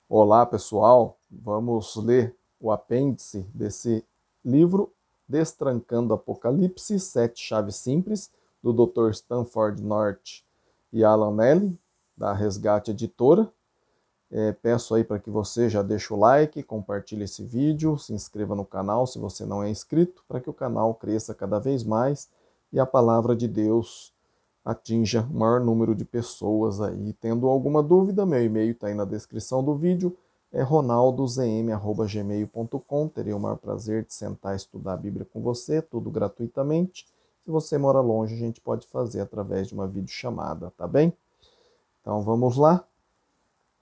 Olá, pessoal. Vamos ler o apêndice desse livro, Destrancando Apocalipse, Sete Chaves Simples, do Dr. Stanford North e Alan Nelly, da Resgate Editora. Peço aí para que você já deixe o like, compartilhe esse vídeo, se inscreva no canal se você não é inscrito, para que o canal cresça cada vez mais e a palavra de Deus atinja o maior número de pessoas aí. Tendo alguma dúvida, meu e-mail está aí na descrição do vídeo, é ronaldozm@gmail.com. Terei o maior prazer de sentar e estudar a Bíblia com você, tudo gratuitamente. Se você mora longe, a gente pode fazer através de uma videochamada, tá bem? Então vamos lá.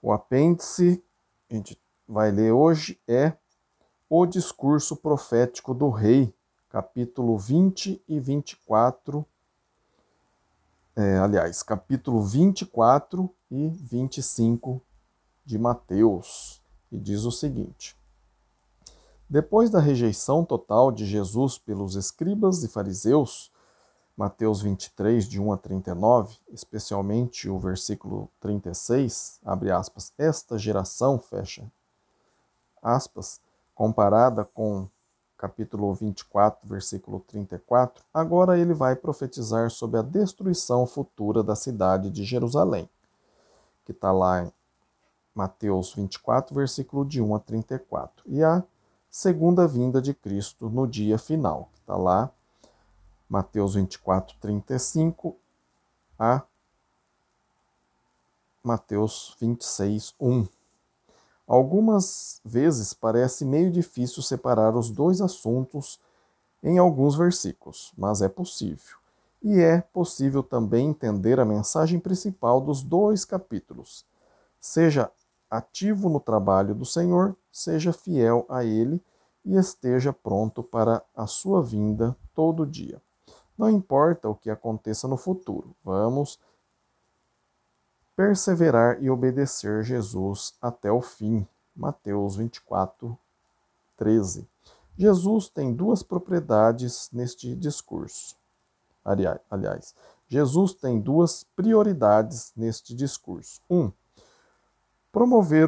O apêndice que a gente vai ler hoje é O Discurso Profético do Rei, capítulo 20 e 24. Capítulo 24 e 25 de Mateus, e diz o seguinte: Depois da rejeição total de Jesus pelos escribas e fariseus, Mateus 23, de 1 a 39, especialmente o versículo 36, abre aspas, esta geração, fecha aspas, comparada com capítulo 24, versículo 34, agora ele vai profetizar sobre a destruição futura da cidade de Jerusalém, que está lá em Mateus 24, versículo de 1 a 34, e a segunda vinda de Cristo no dia final, que está lá Mateus 24, 35 a Mateus 26, 1. Algumas vezes parece meio difícil separar os dois assuntos em alguns versículos, mas é possível. E é possível também entender a mensagem principal dos dois capítulos. Seja ativo no trabalho do Senhor, seja fiel a Ele e esteja pronto para a sua vinda todo dia. Não importa o que aconteça no futuro, vamos perseverar e obedecer Jesus até o fim. Mateus 24, 13. Jesus tem duas propriedades neste discurso. Aliás, Jesus tem duas prioridades neste discurso. Promover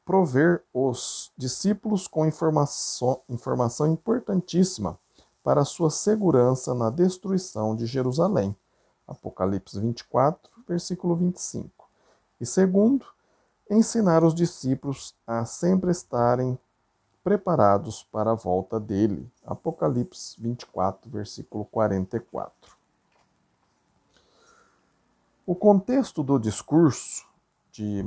prover os discípulos com informação importantíssima para a sua segurança na destruição de Jerusalém. Apocalipse 24, versículo 25. E segundo, ensinar os discípulos a sempre estarem preparados para a volta dele. Apocalipse 24, versículo 44. O contexto do discurso de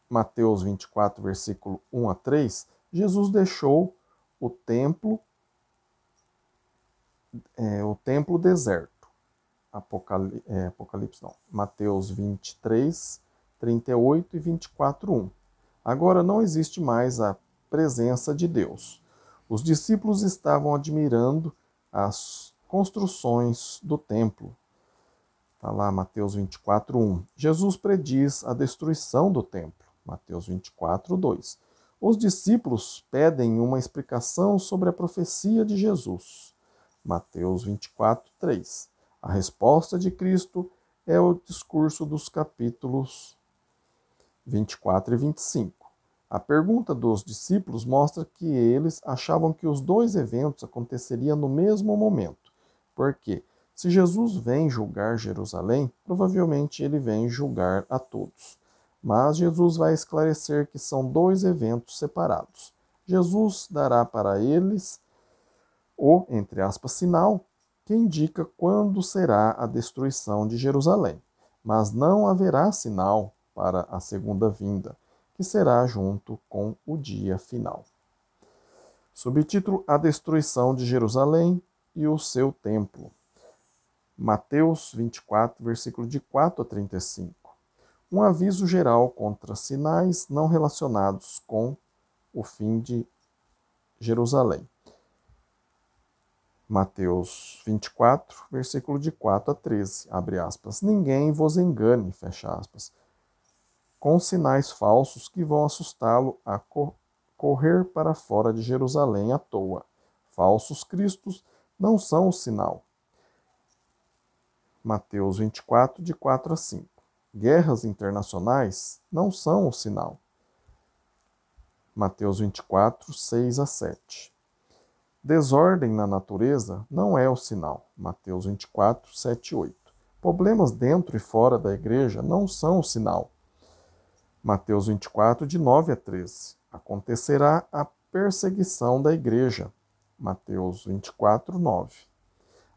Mateus 24, versículo 1 a 3, Jesus deixou o templo deserto. Apocalipse não. Mateus 23, 38 e 24, 1. Agora não existe mais a presença de Deus. Os discípulos estavam admirando as construções do templo. Está lá Mateus 24, 1. Jesus prediz a destruição do templo. Mateus 24, 2. Os discípulos pedem uma explicação sobre a profecia de Jesus. Mateus 24, 3. A resposta de Cristo é o discurso dos capítulos 24 e 25. A pergunta dos discípulos mostra que eles achavam que os dois eventos aconteceriam no mesmo momento. Por quê? Se Jesus vem julgar Jerusalém, provavelmente ele vem julgar a todos. Mas Jesus vai esclarecer que são dois eventos separados. Jesus dará para eles o, entre aspas, sinal que indica quando será a destruição de Jerusalém. Mas não haverá sinal para a segunda vinda, que será junto com o dia final. Subtítulo: A destruição de Jerusalém e o seu templo. Mateus 24, versículo de 4 a 35. Um aviso geral contra sinais não relacionados com o fim de Jerusalém. Mateus 24, versículo de 4 a 13, abre aspas. Ninguém vos engane, fecha aspas, com sinais falsos que vão assustá-lo a correr para fora de Jerusalém à toa. Falsos cristos não são o sinal. Mateus 24, de 4 a 5. Guerras internacionais não são o sinal. Mateus 24, 6 a 7. Desordem na natureza não é o sinal. Mateus 24, 7 e 8. Problemas dentro e fora da igreja não são o sinal. Mateus 24, de 9 a 13. Acontecerá a perseguição da igreja. Mateus 24, 9.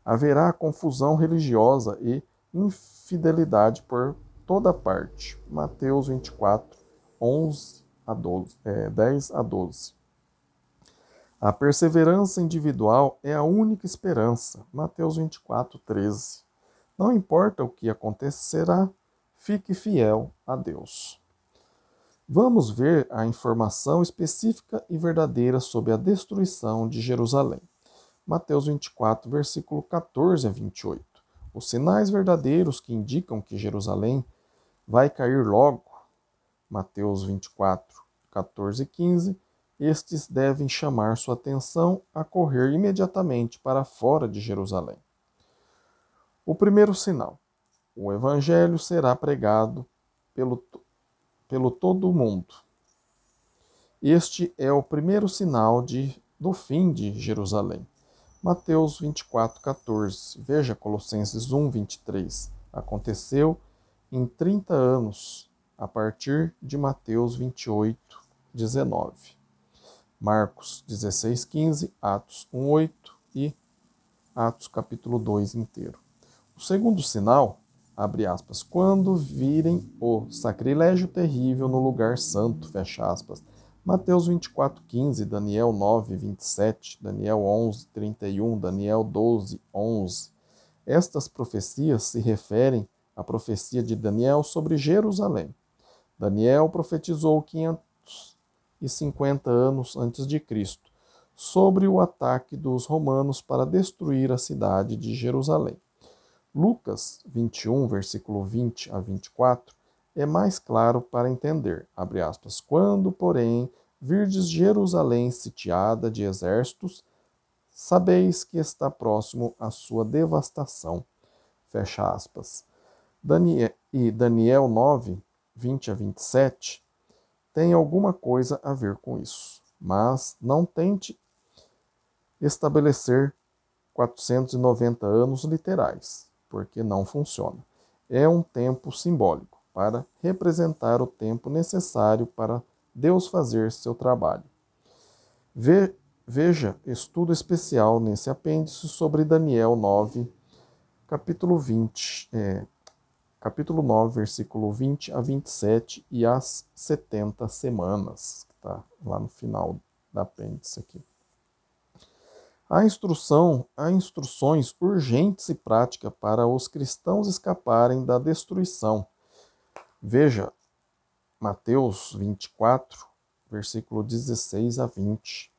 Haverá confusão religiosa e infidelidade por toda parte. Mateus 24, 11 a 12, 10 a 12. A perseverança individual é a única esperança. Mateus 24, 13. Não importa o que acontecerá, fique fiel a Deus. Vamos ver a informação específica e verdadeira sobre a destruição de Jerusalém. Mateus 24, versículo 14 a 28. Os sinais verdadeiros que indicam que Jerusalém vai cair logo. Mateus 24, 14 e 15. Estes devem chamar sua atenção a correr imediatamente para fora de Jerusalém. O primeiro sinal. O evangelho será pregado pelo todo o mundo. Este é o primeiro sinal do fim de Jerusalém. Mateus 24, 14. Veja Colossenses 1, 23. Aconteceu em 30 anos, a partir de Mateus 28, 19. Marcos 16, 15, Atos 1, 8 e Atos capítulo 2 inteiro. O segundo sinal, abre aspas, quando virem o sacrilégio terrível no lugar santo, fecha aspas. Mateus 24, 15, Daniel 9, 27, Daniel 11, 31, Daniel 12, 11. Estas profecias se referem à profecia de Daniel sobre Jerusalém. Daniel profetizou 550 anos antes de Cristo, sobre o ataque dos romanos para destruir a cidade de Jerusalém. Lucas 21, versículo 20 a 24, é mais claro para entender, abre aspas, quando, porém, virdes Jerusalém sitiada de exércitos, sabeis que está próximo a sua devastação, fecha aspas. Daniel 9, 20 a 27, tem alguma coisa a ver com isso, mas não tente estabelecer 490 anos literais, porque não funciona. É um tempo simbólico, para representar o tempo necessário para Deus fazer seu trabalho. Veja estudo especial nesse apêndice sobre Daniel 9, capítulo 9, versículo 20 a 27 e as 70 semanas, que está lá no final da apêndice aqui. Há instruções urgentes e práticas para os cristãos escaparem da destruição. Veja Mateus 24, versículo 16 a 20.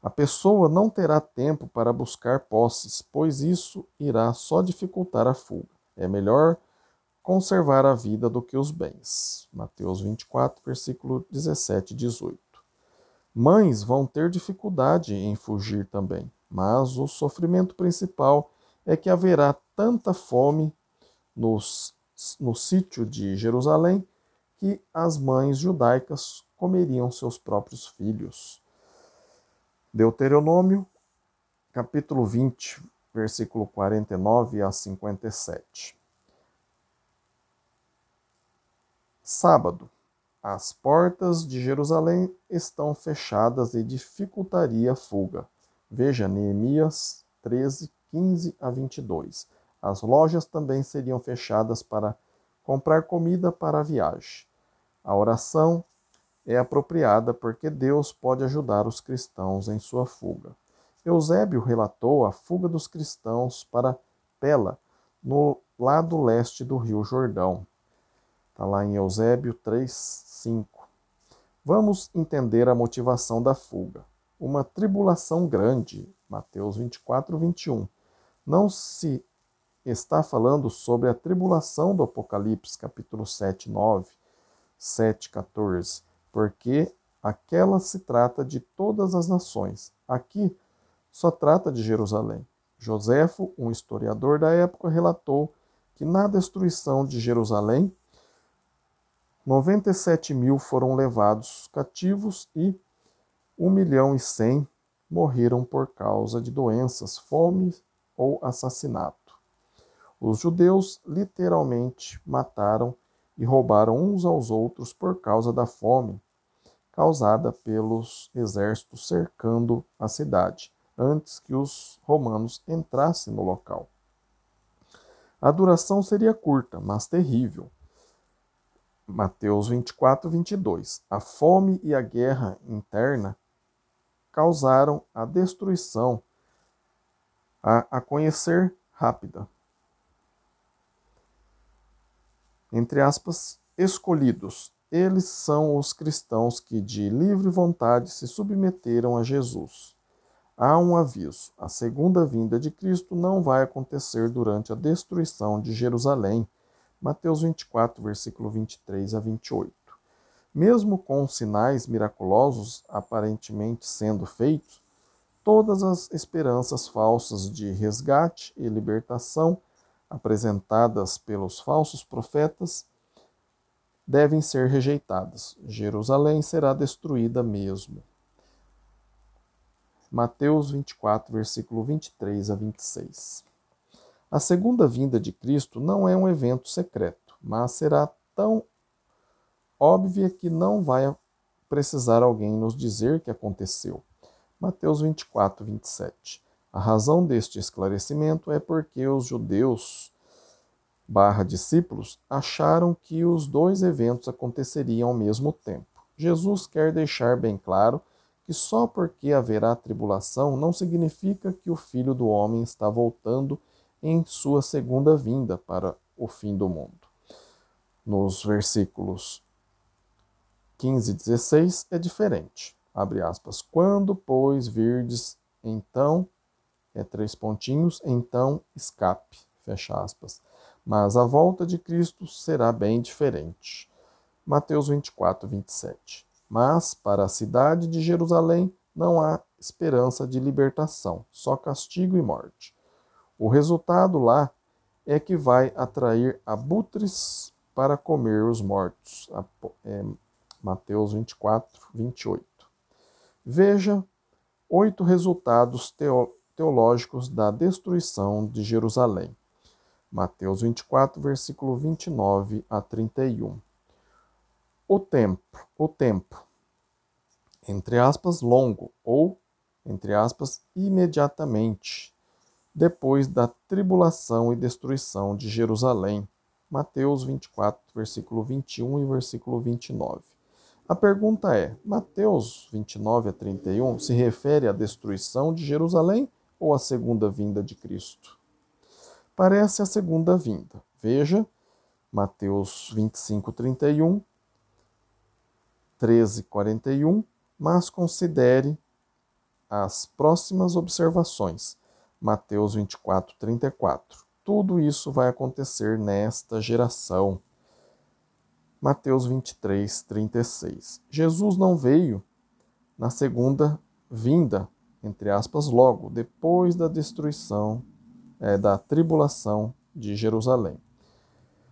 A pessoa não terá tempo para buscar posses, pois isso irá só dificultar a fuga. É melhor conservar a vida do que os bens. Mateus 24, versículo 17 e 18. Mães vão ter dificuldade em fugir também, mas o sofrimento principal é que haverá tanta fome no sítio de Jerusalém que as mães judaicas comeriam seus próprios filhos. Deuteronômio, capítulo 20, versículo 49 a 57. Sábado. As portas de Jerusalém estão fechadas e dificultaria a fuga. Veja Neemias 13, 15 a 22. As lojas também seriam fechadas para comprar comida para a viagem. A oração é apropriada porque Deus pode ajudar os cristãos em sua fuga. Eusébio relatou a fuga dos cristãos para Pela, no lado leste do rio Jordão. Está lá em Eusébio 3, 5. Vamos entender a motivação da fuga. Uma tribulação grande, Mateus 24, 21. Não se está falando sobre a tribulação do Apocalipse, capítulo 7, 9, 7, 14, porque aquela se trata de todas as nações. Aqui só trata de Jerusalém. Joséfo, um historiador da época, relatou que na destruição de Jerusalém, 97 mil foram levados cativos e 1.100.000 morreram por causa de doenças, fome ou assassinato. Os judeus literalmente mataram e roubaram uns aos outros por causa da fome causada pelos exércitos cercando a cidade, antes que os romanos entrassem no local. A duração seria curta, mas terrível. Mateus 24:22. A fome e a guerra interna causaram a destruição, a conhecer rápida. Entre aspas, escolhidos. Eles são os cristãos que de livre vontade se submeteram a Jesus. Há um aviso: a segunda vinda de Cristo não vai acontecer durante a destruição de Jerusalém. Mateus 24, versículo 23 a 28. Mesmo com sinais miraculosos aparentemente sendo feitos, todas as esperanças falsas de resgate e libertação apresentadas pelos falsos profetas devem ser rejeitadas. Jerusalém será destruída mesmo. Mateus 24, versículo 23 a 26. A segunda vinda de Cristo não é um evento secreto, mas será tão óbvia que não vai precisar alguém nos dizer que aconteceu. Mateus 24, 27. A razão deste esclarecimento é porque os judeus discípulos acharam que os dois eventos aconteceriam ao mesmo tempo. Jesus quer deixar bem claro que só porque haverá tribulação não significa que o Filho do Homem está voltando em sua segunda vinda para o fim do mundo. Nos versículos 15 e 16 é diferente. Abre aspas. Quando, pois, virdes, então, então escape, fecha aspas. Mas a volta de Cristo será bem diferente. Mateus 24, 27. Mas para a cidade de Jerusalém não há esperança de libertação, só castigo e morte. O resultado lá é que vai atrair abutres para comer os mortos. Mateus 24, 28. Veja 8 resultados teológicos da destruição de Jerusalém. Mateus 24, versículo 29 a 31. O tempo, entre aspas, longo, ou, entre aspas, imediatamente, depois da tribulação e destruição de Jerusalém. Mateus 24, versículo 21 e versículo 29. A pergunta é, Mateus 29 a 31 se refere à destruição de Jerusalém ou à segunda vinda de Cristo? Parece a segunda vinda. Veja, Mateus 25, 31, 13, 41, mas considere as próximas observações. Mateus 24, 34. Tudo isso vai acontecer nesta geração. Mateus 23, 36. Jesus não veio na segunda vinda, entre aspas, logo, depois da destruição, da tribulação de Jerusalém.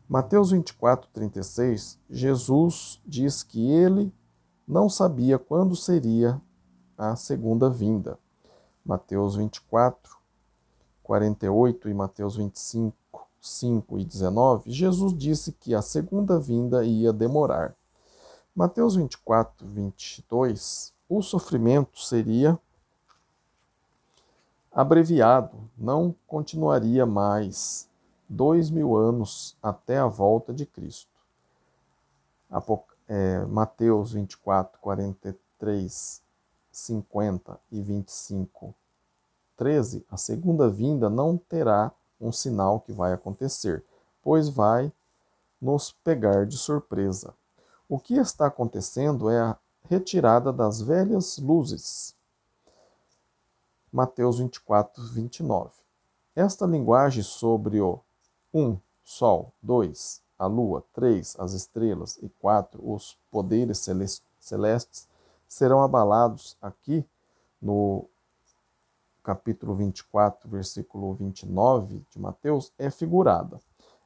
Mateus 24, 36, Jesus diz que ele não sabia quando seria a segunda vinda. Mateus 24, 48 e Mateus 25, 5 e 19, Jesus disse que a segunda vinda ia demorar. Mateus 24, 22, o sofrimento seria abreviado, não continuaria mais 2.000 anos até a volta de Cristo. Mateus 24, 43, 50 e 25, 13, a segunda vinda não terá um sinal que vai acontecer, pois vai nos pegar de surpresa. O que está acontecendo é a retirada das velhas luzes. Mateus 24, 29. Esta linguagem sobre o 1, Sol, 2, a Lua, 3, as estrelas e 4, os poderes celestes, serão abalados aqui no capítulo 24, versículo 29 de Mateus, é figurada.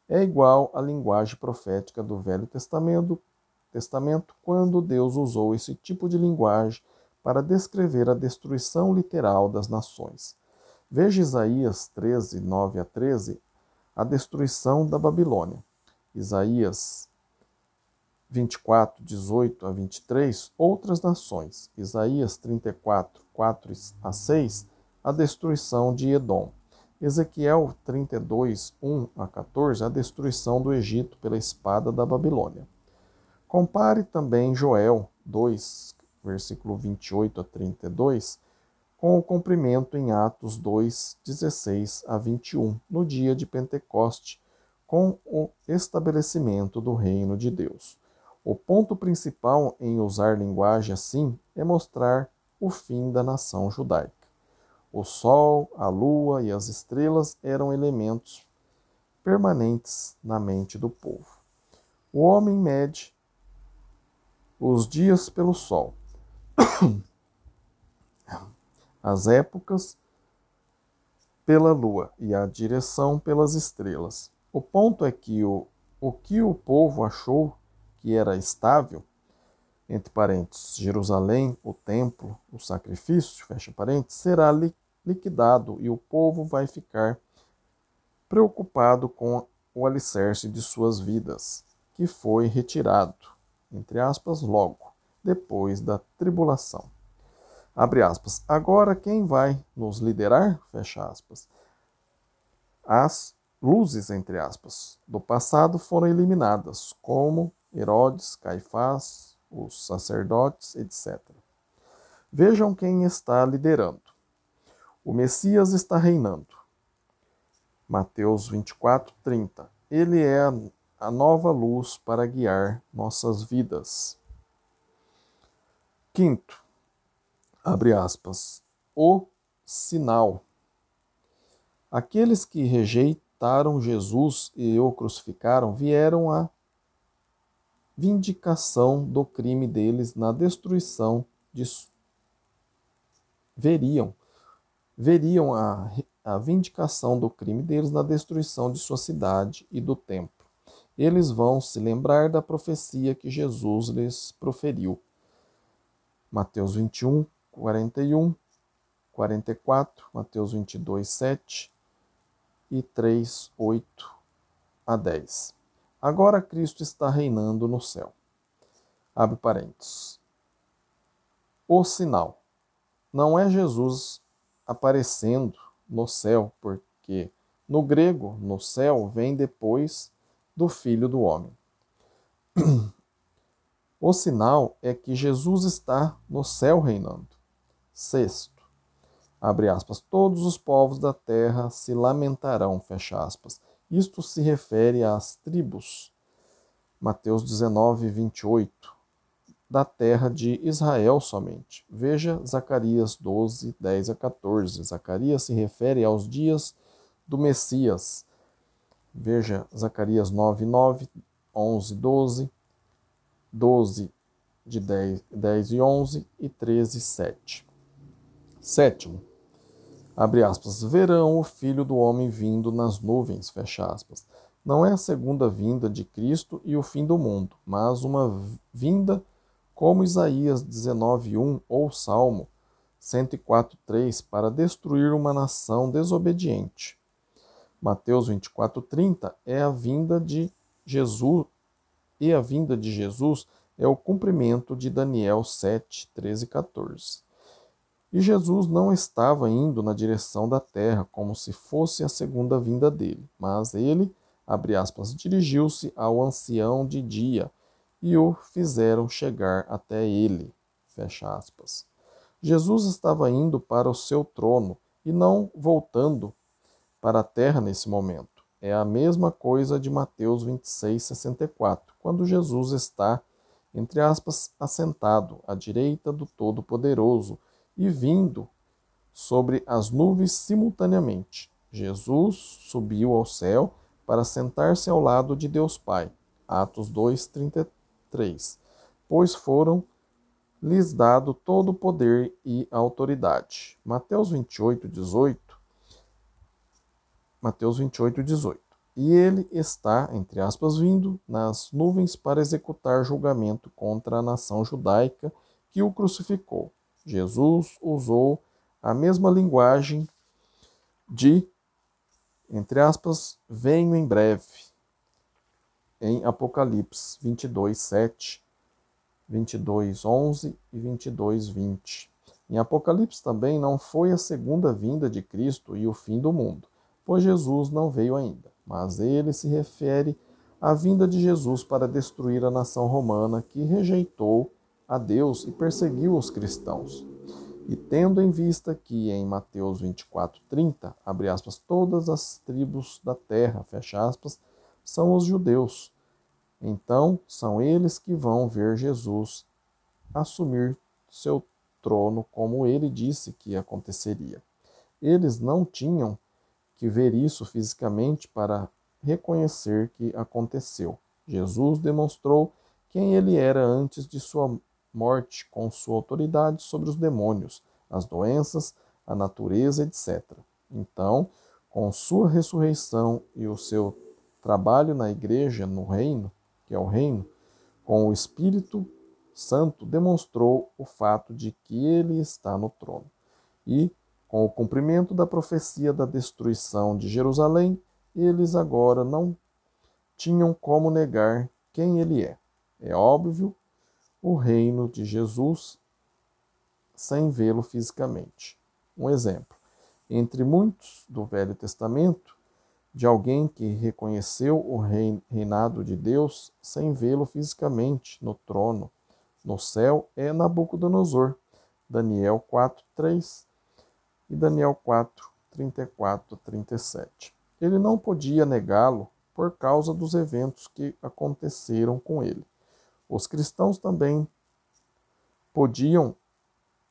É igual à linguagem profética do Velho Testamento, quando Deus usou esse tipo de linguagem para descrever a destruição literal das nações. Veja Isaías 13, 9 a 13, a destruição da Babilônia. Isaías 24, 18 a 23, outras nações. Isaías 34, 4 a 6, a destruição de Edom. Ezequiel 32, 1 a 14, a destruição do Egito pela espada da Babilônia. Compare também Joel 2, versículo 28 a 32, com o cumprimento em Atos 2, 16 a 21, no dia de Pentecoste, com o estabelecimento do reino de Deus. O ponto principal em usar linguagem assim é mostrar o fim da nação judaica. O sol, a lua e as estrelas eram elementos permanentes na mente do povo. O homem mede os dias pelo sol, as épocas pela lua e a direção pelas estrelas. O ponto é que o que o povo achou que era estável, entre parênteses, Jerusalém, o templo, o sacrifício, fecha parênteses, será liquidado e o povo vai ficar preocupado com o alicerce de suas vidas, que foi retirado, entre aspas, logo, depois da tribulação. Abre aspas. Agora quem vai nos liderar? Fecha aspas. As luzes, entre aspas, do passado foram eliminadas, como Herodes, Caifás, os sacerdotes, etc. Vejam quem está liderando. O Messias está reinando. Mateus 24, 30. Ele é a nova luz para guiar nossas vidas. Quinto, abre aspas, o sinal. Aqueles que rejeitaram Jesus e o crucificaram vieram a vindicação do crime deles na destruição de veriam a vindicação do crime deles na destruição de sua cidade e do templo. Eles vão se lembrar da profecia que Jesus lhes proferiu. Mateus 21, 41, 44, Mateus 22, 7 e 3, 8 a 10. Agora Cristo está reinando no céu. Abre parênteses. O sinal. Não é Jesus aparecendo no céu, porque no grego, no céu, vem depois do Filho do Homem. O sinal é que Jesus está no céu reinando. Sexto, abre aspas, todos os povos da terra se lamentarão, fecha aspas. Isto se refere às tribos, Mateus 19, 28, da terra de Israel somente. Veja Zacarias 12, 10 a 14. Zacarias se refere aos dias do Messias. Veja Zacarias 9, 9, 11, 12, 12 de 10 e 11 e 13, 7. Sétimo, abre aspas, verão o Filho do Homem vindo nas nuvens, fecha aspas. Não é a segunda vinda de Cristo e o fim do mundo, mas uma vinda como Isaías 19:1 ou Salmo 104:3 para destruir uma nação desobediente. Mateus 24:30 é a vinda de Jesus, e a vinda de Jesus é o cumprimento de Daniel 7, 13 e 14. E Jesus não estava indo na direção da terra como se fosse a segunda vinda dele, mas ele, abre aspas, dirigiu-se ao ancião de dia e o fizeram chegar até ele, fecha aspas. Jesus estava indo para o seu trono e não voltando para a terra nesse momento. É a mesma coisa de Mateus 26, 64, quando Jesus está, entre aspas, assentado à direita do Todo-Poderoso e vindo sobre as nuvens simultaneamente. Jesus subiu ao céu para sentar-se ao lado de Deus Pai. Atos 2, 33. Pois foram lhes dado todo o poder e autoridade. Mateus 28, 18. Mateus 28, 18. E ele está, entre aspas, vindo nas nuvens para executar julgamento contra a nação judaica que o crucificou. Jesus usou a mesma linguagem de, entre aspas, venho em breve, em Apocalipse 22, 7, 22, 11 e 22, 20. Em Apocalipse também não foi a segunda vinda de Cristo e o fim do mundo, pois Jesus não veio ainda, mas ele se refere à vinda de Jesus para destruir a nação romana que rejeitou a Deus e perseguiu os cristãos. E tendo em vista que em Mateus 24:30, abre aspas, todas as tribos da terra, fecha aspas, são os judeus. Então, são eles que vão ver Jesus assumir seu trono, como ele disse que aconteceria. Eles não tinham que ver isso fisicamente para reconhecer que aconteceu. Jesus demonstrou quem ele era antes de sua morte, com sua autoridade sobre os demônios, as doenças, a natureza, etc. Então, com sua ressurreição e o seu trabalho na igreja, no reino, que é o reino, com o Espírito Santo, demonstrou o fato de que ele está no trono. E, com o cumprimento da profecia da destruição de Jerusalém, eles agora não tinham como negar quem ele é. É óbvio, o reino de Jesus sem vê-lo fisicamente. Um exemplo, entre muitos do Velho Testamento, de alguém que reconheceu o reinado de Deus sem vê-lo fisicamente no trono, no céu, é Nabucodonosor, Daniel 4:3 e Daniel 4:34 a 37. Ele não podia negá-lo por causa dos eventos que aconteceram com ele. Os cristãos também podiam,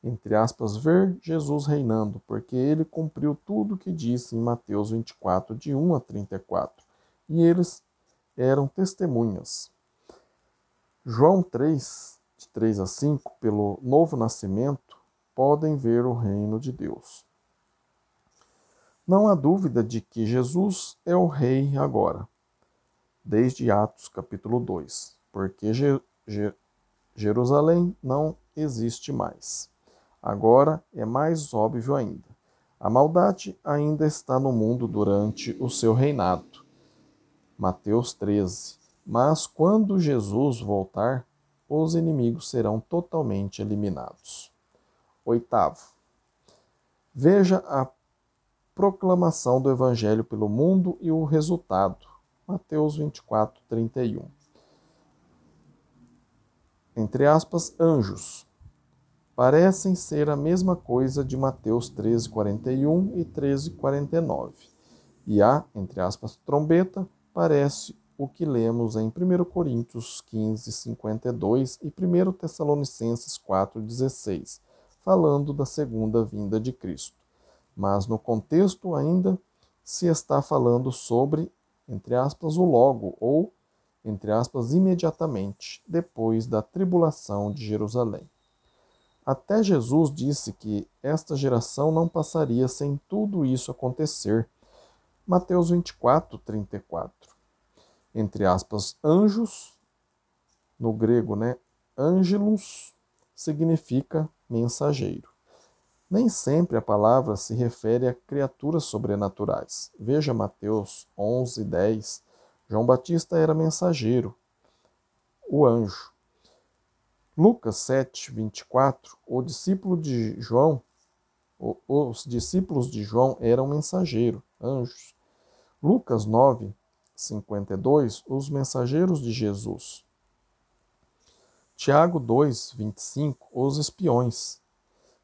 entre aspas, ver Jesus reinando, porque ele cumpriu tudo o que disse em Mateus 24, de 1 a 34, e eles eram testemunhas. João 3, de 3 a 5, pelo novo nascimento, podem ver o reino de Deus. Não há dúvida de que Jesus é o rei agora, desde Atos capítulo 2, porque Jerusalém não existe mais. Agora é mais óbvio ainda. A maldade ainda está no mundo durante o seu reinado. Mateus 13. Mas quando Jesus voltar, os inimigos serão totalmente eliminados. Oitavo. Veja a proclamação do Evangelho pelo mundo e o resultado. Mateus 24:31. Entre aspas, anjos. Parecem ser a mesma coisa de Mateus 13:41 e 13:49. E a, entre aspas, trombeta, parece o que lemos em 1 Coríntios 15:52 e 1 Tessalonicenses 4:16, falando da segunda vinda de Cristo. Mas no contexto ainda se está falando sobre, entre aspas, o logo, ou, entre aspas, imediatamente, depois da tribulação de Jerusalém. Até Jesus disse que esta geração não passaria sem tudo isso acontecer. Mateus 24:34. Entre aspas, anjos, no grego, angelos, significa mensageiro. Nem sempre a palavra se refere a criaturas sobrenaturais. Veja Mateus 11:10. João Batista era mensageiro, o anjo. Lucas 7:24, os discípulos de João eram mensageiros, anjos. Lucas 9:52, os mensageiros de Jesus. Tiago 2:25, os espiões.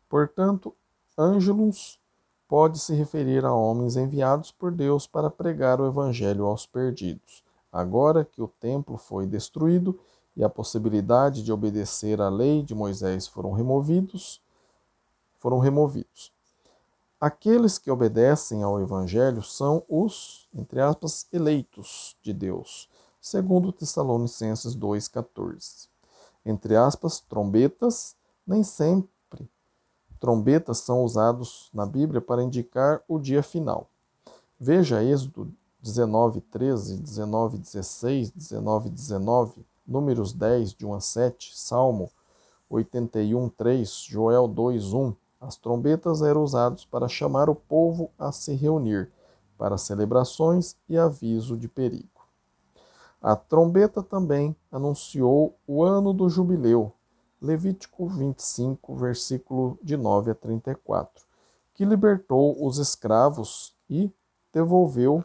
Portanto, ângelos pode se referir a homens enviados por Deus para pregar o evangelho aos perdidos. Agora que o templo foi destruído e a possibilidade de obedecer à lei de Moisés foram removidos. Aqueles que obedecem ao Evangelho são os, entre aspas, eleitos de Deus, segundo Tessalonicenses 2:14. Entre aspas, trombetas, nem sempre trombetas são usados na Bíblia para indicar o dia final. Veja Êxodo 19:13, 19:16, 19:19, Números 10, de 1 a 7, Salmo 81:3, Joel 2:1. As trombetas eram usadas para chamar o povo a se reunir, para celebrações e aviso de perigo. A trombeta também anunciou o ano do jubileu, Levítico 25, versículo de 9 a 34, que libertou os escravos e devolveu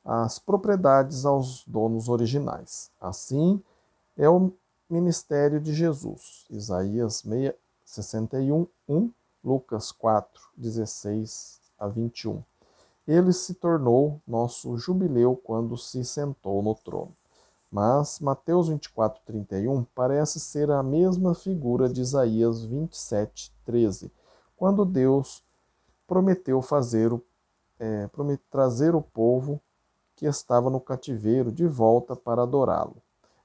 as propriedades aos donos originais. Assim é o ministério de Jesus. Isaías 61, 1, Lucas 4, 16 a 21. Ele se tornou nosso jubileu quando se sentou no trono. Mas Mateus 24, 31 parece ser a mesma figura de Isaías 27, 13, quando Deus prometeu trazer o povo que estava no cativeiro de volta para adorá-lo.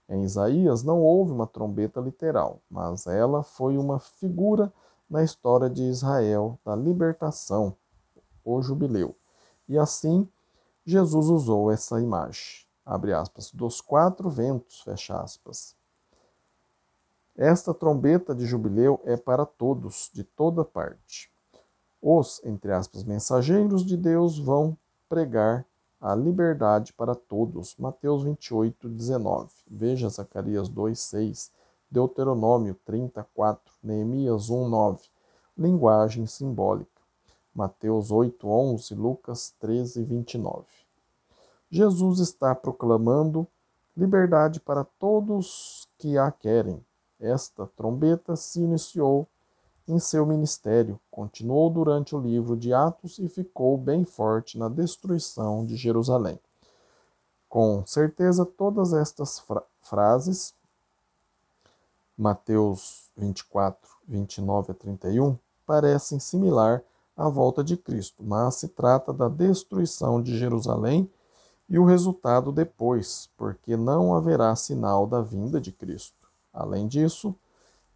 Em Isaías não houve uma trombeta literal, mas ela foi uma figura na história de Israel da libertação, o jubileu. E assim, Jesus usou essa imagem, abre aspas, dos quatro ventos, fecha aspas. Esta trombeta de jubileu é para todos, de toda parte. Os, entre aspas, mensageiros de Deus vão pregar a liberdade para todos. Mateus 28, 19. Veja Zacarias 2, 6, Deuteronômio 34, Neemias 1, 9. Linguagem simbólica. Mateus 8, 11, Lucas 13, 29. Jesus está proclamando liberdade para todos que a querem. Esta trombeta se iniciou em seu ministério, continuou durante o livro de Atos e ficou bem forte na destruição de Jerusalém. Com certeza, todas estas frases, Mateus 24, 29 a 31, parecem similar à volta de Cristo, mas se trata da destruição de Jerusalém e o resultado depois, porque não haverá sinal da vinda de Cristo. Além disso,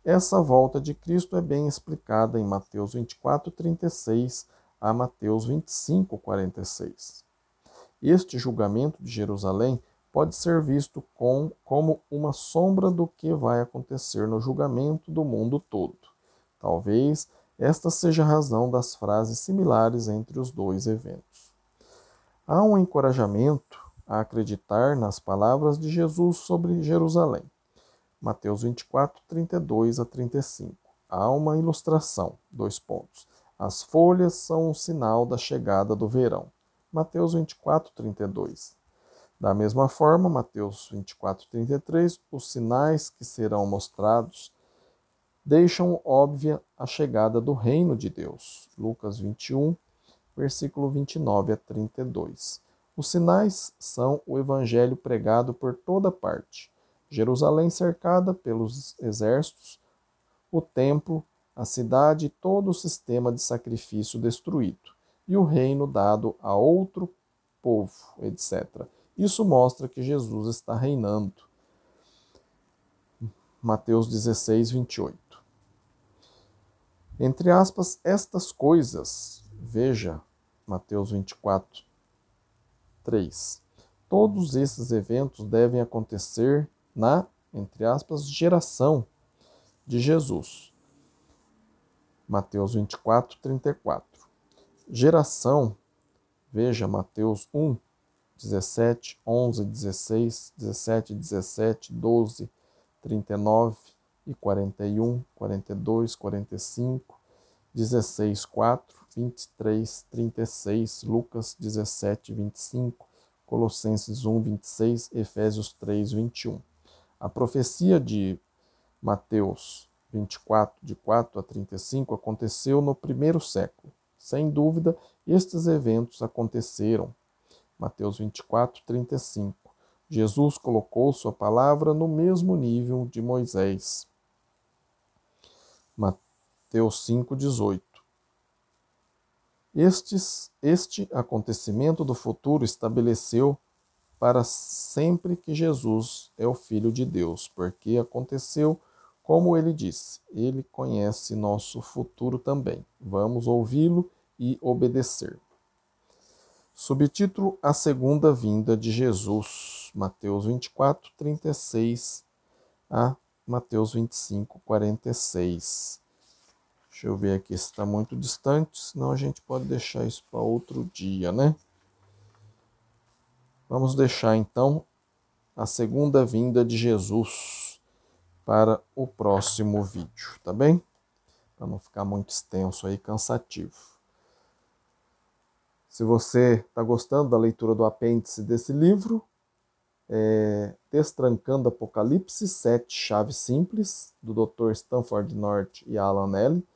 essa volta de Cristo é bem explicada em Mateus 24, 36 a Mateus 25, 46. Este julgamento de Jerusalém pode ser visto como uma sombra do que vai acontecer no julgamento do mundo todo. Talvez esta seja a razão das frases similares entre os dois eventos. Há um encorajamento a acreditar nas palavras de Jesus sobre Jerusalém. Mateus 24, 32 a 35. Há uma ilustração, 2 pontos. As folhas são um sinal da chegada do verão. Mateus 24, 32. Da mesma forma, Mateus 24, 33, os sinais que serão mostrados deixam óbvia a chegada do reino de Deus. Lucas 21, versículo 29 a 32. Os sinais são o evangelho pregado por toda parte. Jerusalém cercada pelos exércitos, o templo, a cidade e todo o sistema de sacrifício destruído, e o reino dado a outro povo, etc. Isso mostra que Jesus está reinando. Mateus 16, 28. Entre aspas, estas coisas, veja Mateus 24, 3. Todos esses eventos devem acontecer na, entre aspas, geração de Jesus. Mateus 24, 34. Geração, veja Mateus 1, 17, 11, 16, 17, 17, 12, 39 e 41, 42, 45, 16, 4, 23, 36, Lucas 17, 25, Colossenses 1, 26, Efésios 3, 21. A profecia de Mateus 24, de 4 a 35, aconteceu no primeiro século. Sem dúvida, estes eventos aconteceram. Mateus 24, 35. Jesus colocou sua palavra no mesmo nível de Moisés. Mateus 5, 18. Este acontecimento do futuro estabeleceu para sempre que Jesus é o Filho de Deus, porque aconteceu como ele disse. Ele conhece nosso futuro também. Vamos ouvi-lo e obedecer. Subtítulo: A Segunda Vinda de Jesus. Mateus 24, 36 a Mateus 25, 46. Deixa eu ver aqui se está muito distante, senão a gente pode deixar isso para outro dia, né? Vamos deixar então a segunda vinda de Jesus para o próximo vídeo, tá bem? Para não ficar muito extenso aí, cansativo. Se você está gostando da leitura do apêndice desse livro, Destrancando Apocalipse, 7 Chaves Simples, do Dr. Stanford North e Alan Nelly,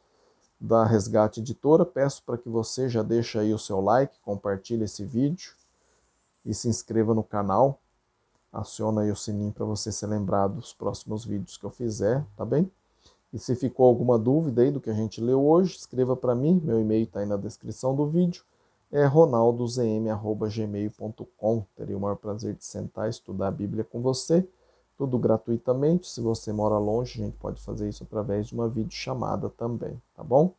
da Resgate Editora, peço para que você já deixe aí o seu like, compartilhe esse vídeo e se inscreva no canal. Aciona aí o sininho para você ser lembrado dos próximos vídeos que eu fizer, tá bem? E se ficou alguma dúvida aí do que a gente leu hoje, escreva para mim, meu e-mail está aí na descrição do vídeo, é ronaldozm@gmail.com. Teria o maior prazer de sentar e estudar a Bíblia com você, tudo gratuitamente. Se você mora longe, a gente pode fazer isso através de uma videochamada também, tá bom?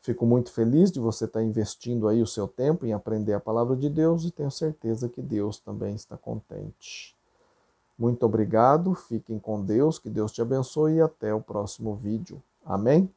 Fico muito feliz de você estar investindo aí o seu tempo em aprender a palavra de Deus e tenho certeza que Deus também está contente. Muito obrigado, fiquem com Deus, que Deus te abençoe e até o próximo vídeo. Amém?